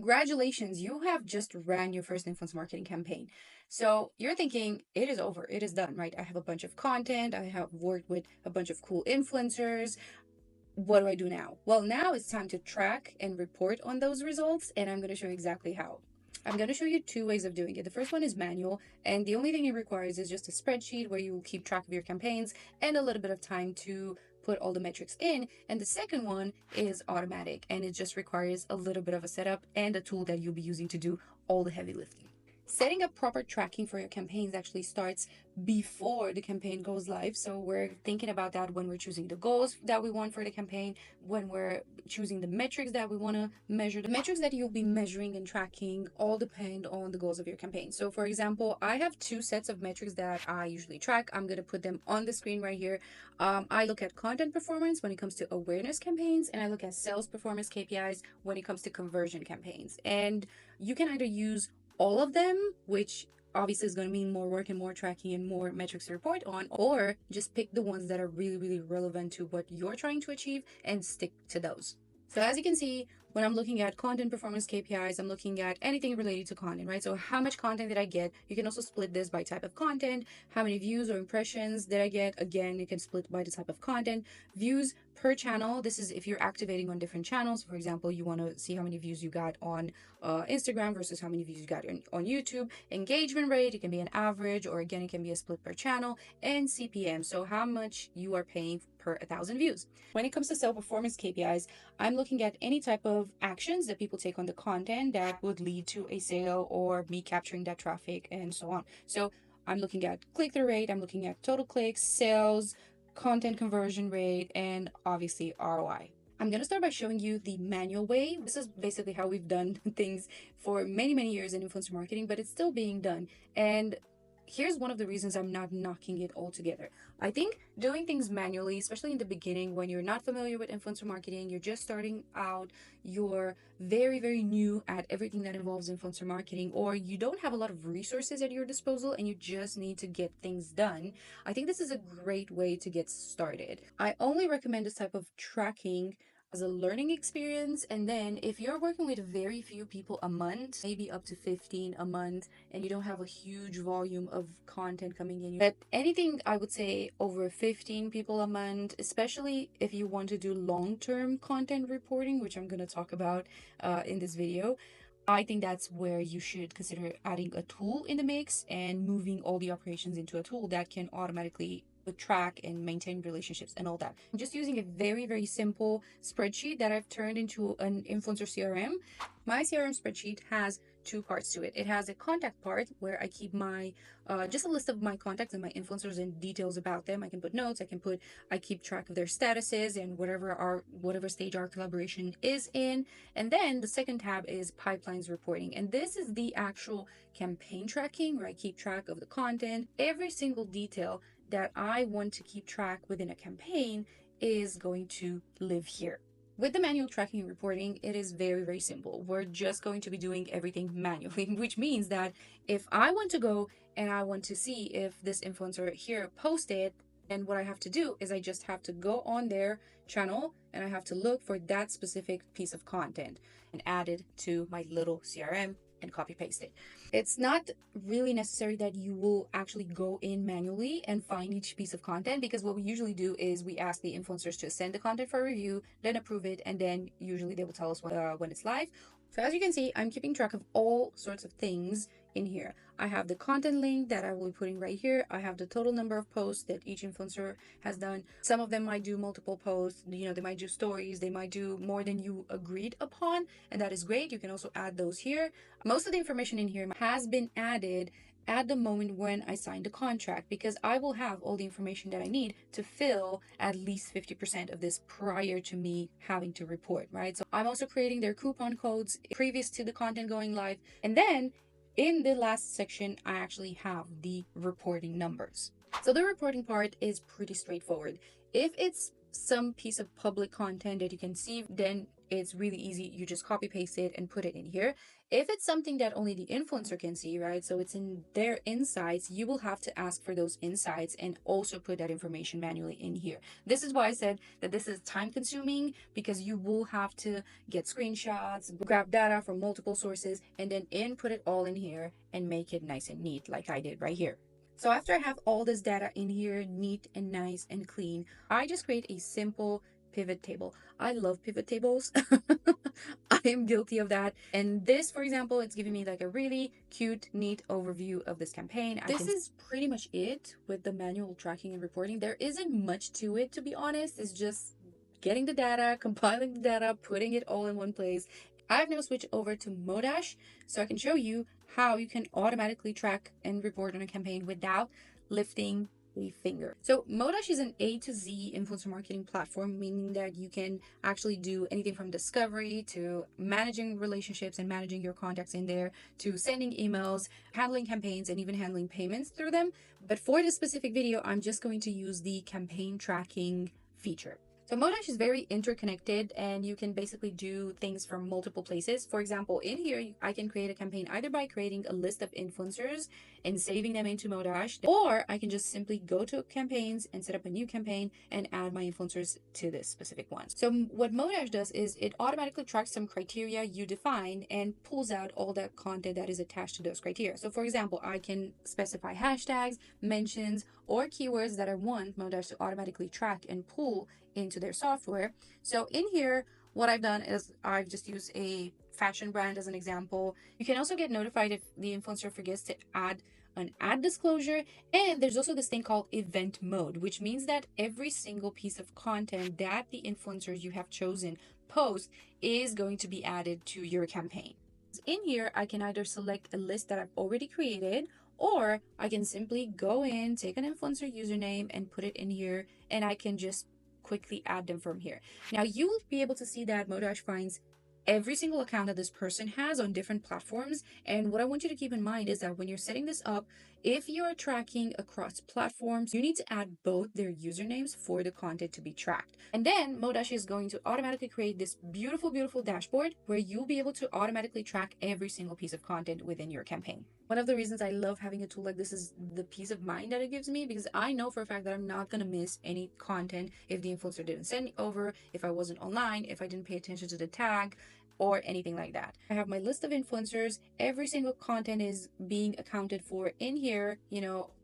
Congratulations, you have just ran your first influence marketing campaign. So you're thinking it is over, it is done, right? I have a bunch of content, I have worked with a bunch of cool influencers. What do I do now? Well, now it's time to track and report on those results, and I'm going to show you exactly how. I'm going to show you two ways of doing it. The first one is manual, and the only thing it requires is just a spreadsheet where you keep track of your campaigns and a little bit of time to put all the metrics in. And the second one is automatic, and it just requires a little bit of a setup and a tool that you'll be using to do all the heavy lifting. Setting up proper tracking for your campaigns actually starts before the campaign goes live. So we're thinking about that when we're choosing the goals that we want for the campaign, when we're choosing the metrics that we want to measure. The metrics that you'll be measuring and tracking all depend on the goals of your campaign. So for example, I have two sets of metrics that I usually track. I'm going to put them on the screen right here. I look at content performance when it comes to awareness campaigns, and I look at sales performance KPIs when it comes to conversion campaigns. And you can either use all of them, which obviously is going to mean more work and more tracking and more metrics to report on, or just pick the ones that are really, really relevant to what you're trying to achieve and stick to those. So as you can see, when I'm looking at content performance KPIs, I'm looking at anything related to content, right? So how much content did I get? You can also split this by type of content. How many views or impressions did I get? Again, you can split by the type of content. Views per channel. This is if you're activating on different channels. For example, you want to see how many views you got on Instagram versus how many views you got on YouTube. Engagement rate, it can be an average, or again, it can be a split per channel. And CPM, so how much you are paying per 1,000 views. When it comes to sales performance KPIs, I'm looking at any type of actions that people take on the content that would lead to a sale or me capturing that traffic and so on. So I'm looking at click-through rate, I'm looking at total clicks, sales, content conversion rate, and obviously ROI. I'm going to start by showing you the manual way. This is basically how we've done things for many, many years in influencer marketing, but it's still being done. And here's one of the reasons I'm not knocking it altogether. I think doing things manually, especially in the beginning when you're not familiar with influencer marketing, you're just starting out, you're very, very new at everything that involves influencer marketing, or you don't have a lot of resources at your disposal and you just need to get things done. I think this is a great way to get started. I only recommend this type of tracking as a learning experience. And then if you're working with very few people a month, maybe up to 15 a month, and you don't have a huge volume of content coming in, but anything I would say over 15 people a month, especially if you want to do long-term content reporting, which I'm going to talk about in this video, I think that's where you should consider adding a tool in the mix and moving all the operations into a tool that can automatically track and maintain relationships and all that. I'm just using a very, very simple spreadsheet that I've turned into an influencer CRM. My CRM spreadsheet has two parts to it. It has a contact part where I keep my just a list of my contacts and my influencers and details about them. I can put notes, I keep track of their statuses and whatever stage our collaboration is in. And then the second tab is pipelines reporting. And this is the actual campaign tracking where I keep track of the content. Every single detail that I want to keep track within a campaign is going to live here. With the manual tracking and reporting, it is very, very simple. We're just going to be doing everything manually, which means that if I want to go and I want to see if this influencer here posted, then what I have to do is I just have to go on their channel and I have to look for that specific piece of content and add it to my little CRM and copy paste it. It's not really necessary that you will actually go in manually and find each piece of content, because what we usually do is we ask the influencers to send the content for review, then approve it, and then usually they will tell us when it's live. So as you can see, I'm keeping track of all sorts of things in here. I have the content link that I will be putting right here. I have the total number of posts that each influencer has done. Some of them might do multiple posts, they might do stories, they might do more than you agreed upon, and that is great. You can also add those here. Most of the information in here has been added at the moment when I signed the contract, because I will have all the information that I need to fill at least 50% of this prior to me having to report, right? So I'm also creating their coupon codes previous to the content going live. And then in the last section, I actually have the reporting numbers. So the reporting part is pretty straightforward. If it's some piece of public content that you can see, then it's really easy. You just copy paste it and put it in here. If it's something that only the influencer can see, right? So it's in their insights, you will have to ask for those insights and also put that information manually in here. This is why I said that this is time consuming, because you will have to get screenshots, grab data from multiple sources, and then input it all in here and make it nice and neat like I did right here. So after I have all this data in here, neat and nice and clean, I just create a simple pivot table. I love pivot tables. I am guilty of that. And this, for example, it's giving me like a really cute, neat overview of this campaign. This is pretty much it with the manual tracking and reporting. There isn't much to it, to be honest. It's just getting the data, compiling the data, putting it all in one place. I've now switched over to Modash so I can show you how you can automatically track and report on a campaign without lifting a finger. So Modash is an A to Z influencer marketing platform, meaning that you can actually do anything from discovery to managing relationships and managing your contacts in there, to sending emails, handling campaigns, and even handling payments through them. But for this specific video, I'm just going to use the campaign tracking feature. So Modash is very interconnected, and you can basically do things from multiple places. For example, in here, I can create a campaign either by creating a list of influencers and saving them into Modash, or I can just simply go to campaigns and set up a new campaign and add my influencers to this specific one. So what Modash does is it automatically tracks some criteria you define and pulls out all that content that is attached to those criteria. So for example, I can specify hashtags, mentions, or keywords that I want Modash to automatically track and pull into their software. So in here, what I've done is I've just used a fashion brand as an example. You can also get notified if the influencer forgets to add an ad disclosure. And there's also this thing called event mode, which means that every single piece of content that the influencers you have chosen post is going to be added to your campaign. In here, I can either select a list that I've already created, or I can simply go in, take an influencer username and put it in here, and I can just quickly add them from here. Now you will be able to see that Modash finds every single account that this person has on different platforms. And what I want you to keep in mind is that when you're setting this up, if you're tracking across platforms, you need to add both their usernames for the content to be tracked. And then Modash is going to automatically create this beautiful, beautiful dashboard where you'll be able to automatically track every single piece of content within your campaign. One of the reasons I love having a tool like this is the peace of mind that it gives me, because I know for a fact that I'm not going to miss any content if the influencer didn't send it over, if I wasn't online, if I didn't pay attention to the tag, or anything like that. I have my list of influencers. Every single content is being accounted for in here.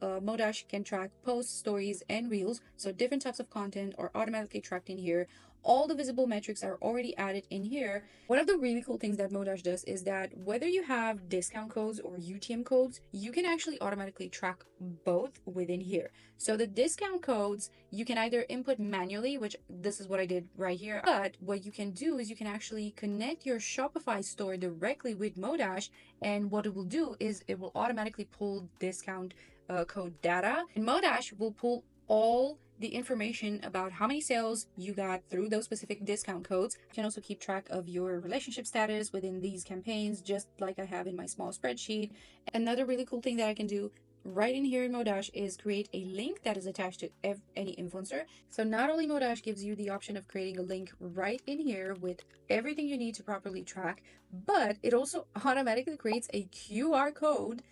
Modash can track posts, stories, and reels. So different types of content are automatically tracked in here. All the visible metrics are already added in here. One of the really cool things that Modash does is that whether you have discount codes or UTM codes, you can actually automatically track both within here. So the discount codes, you can either input manually, which this is what I did right here. But what you can do is you can actually connect your Shopify store directly with Modash. And what it will do is it will automatically pull discount code data. And Modash will pull all the information about how many sales you got through those specific discount codes. You can also keep track of your relationship status within these campaigns, just like I have in my small spreadsheet. Another really cool thing that I can do right in here in Modash is create a link that is attached to any influencer. So not only Modash gives you the option of creating a link right in here with everything you need to properly track, but it also automatically creates a QR code.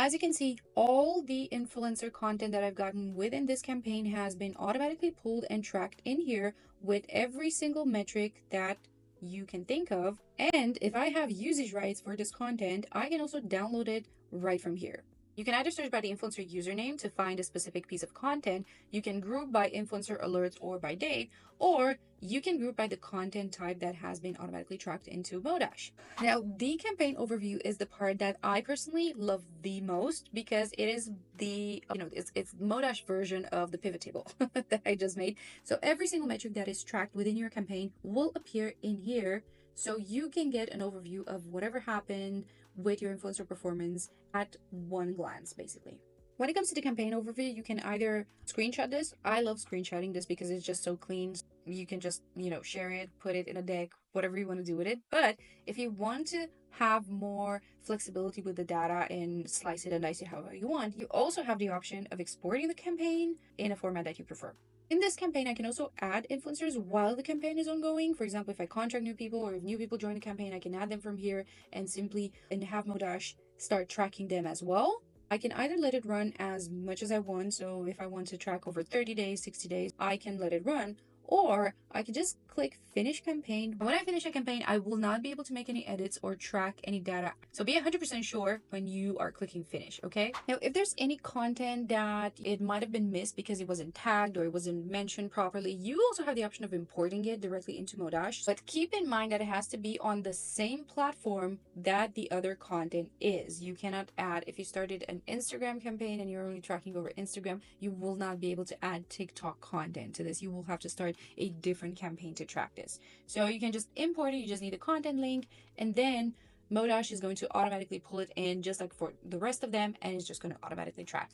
As you can see, all the influencer content that I've gotten within this campaign has been automatically pulled and tracked in here with every single metric that you can think of. And if I have usage rights for this content, I can also download it right from here. You can either search by the influencer username to find a specific piece of content, you can group by influencer alerts or by date, or you can group by the content type that has been automatically tracked into Modash. Now, the campaign overview is the part that I personally love the most, because it is it's Modash version of the pivot table that I just made. So every single metric that is tracked within your campaign will appear in here, so you can get an overview of whatever happened with your influencer performance at one glance, basically. When it comes to the campaign overview, you can either screenshot this. I love screenshotting this because it's just so clean. You can just, share it, put it in a deck, whatever you want to do with it. But if you want to have more flexibility with the data and slice it and dice it however you want, you also have the option of exporting the campaign in a format that you prefer. In this campaign, I can also add influencers while the campaign is ongoing. For example, if I contract new people or if new people join the campaign, I can add them from here and simply and have Modash start tracking them as well. I can either let it run as much as I want. So if I want to track over 30 days, 60 days, I can let it run. Or I can just click finish campaign. When I finish a campaign, I will not be able to make any edits or track any data. So be 100% sure when you are clicking finish, okay? Now, if there's any content that it might have been missed because it wasn't tagged or it wasn't mentioned properly, you also have the option of importing it directly into Modash. But keep in mind that it has to be on the same platform that the other content is. You cannot add, if you started an Instagram campaign and you're only tracking over Instagram, you will not be able to add TikTok content to this. You will have to start a different campaign to track this. So you can just import it. You just need a content link, and then Modash is going to automatically pull it in just like for the rest of them, and it's just going to automatically track.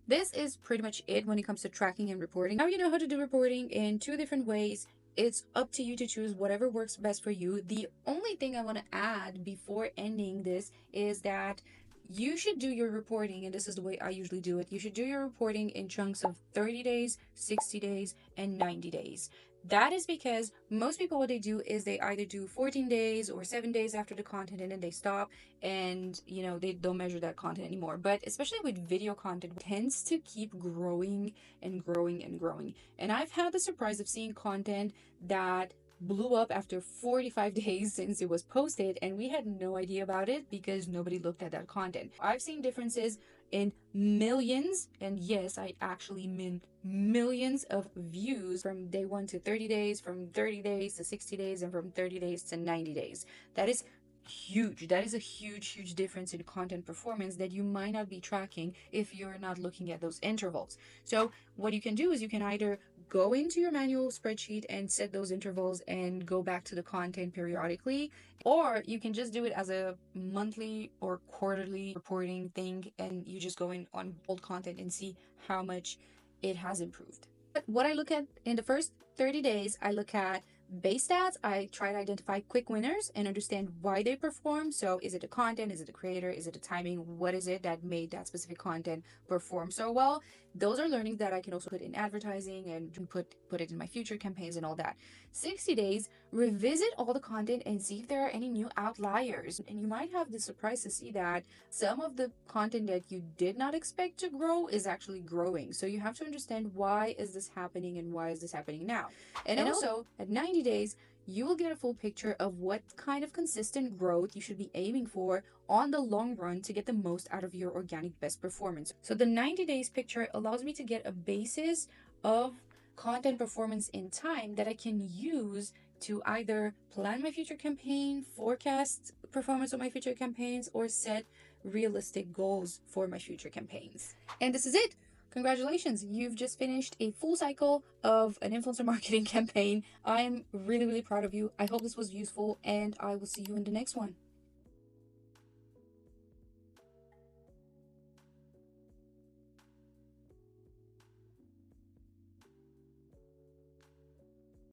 This is pretty much it when it comes to tracking and reporting. Now you know how to do reporting in two different ways. It's up to you to choose whatever works best for you. The only thing I want to add before ending this is that you should do your reporting, and this is the way I usually do it. You should do your reporting in chunks of 30 days, 60 days, and 90 days. That is because most people, what they do is they either do 14 days or 7 days after the content and then they stop, and they don't measure that content anymore. But especially with video content, it tends to keep growing and growing and growing. And I've had the surprise of seeing content that blew up after 45 days since it was posted, and we had no idea about it because nobody looked at that content. I've seen differences in millions, and yes, I actually mean millions of views from day 1 to 30 days, from 30 days to 60 days, and from 30 days to 90 days. That is huge. That is a huge difference in content performance that you might not be tracking if you're not looking at those intervals. So what you can do is you can either go into your manual spreadsheet and set those intervals and go back to the content periodically, or you can just do it as a monthly or quarterly reporting thing, and you just go in on old content and see how much it has improved. But what I look at in the first 30 days, I look at base stats. I try to identify quick winners and understand why they perform. So is it the content? Is it the creator? Is it the timing? What is it that made that specific content perform so well? Those are learnings that I can also put in advertising and put it in my future campaigns and all that. 60 days, revisit all the content and see if there are any new outliers. And you might have the surprise to see that some of the content that you did not expect to grow is actually growing. So you have to understand, why is this happening and why is this happening now? And also at 90 days, you will get a full picture of what kind of consistent growth you should be aiming for on the long run to get the most out of your organic best performance. So the 90 days picture allows me to get a basis of content performance in time that I can use to either plan my future campaign, forecast performance of my future campaigns, or set realistic goals for my future campaigns. And this is it. Congratulations, you've just finished a full cycle of an influencer marketing campaign. I'm really proud of you. I hope this was useful, and I will see you in the next one.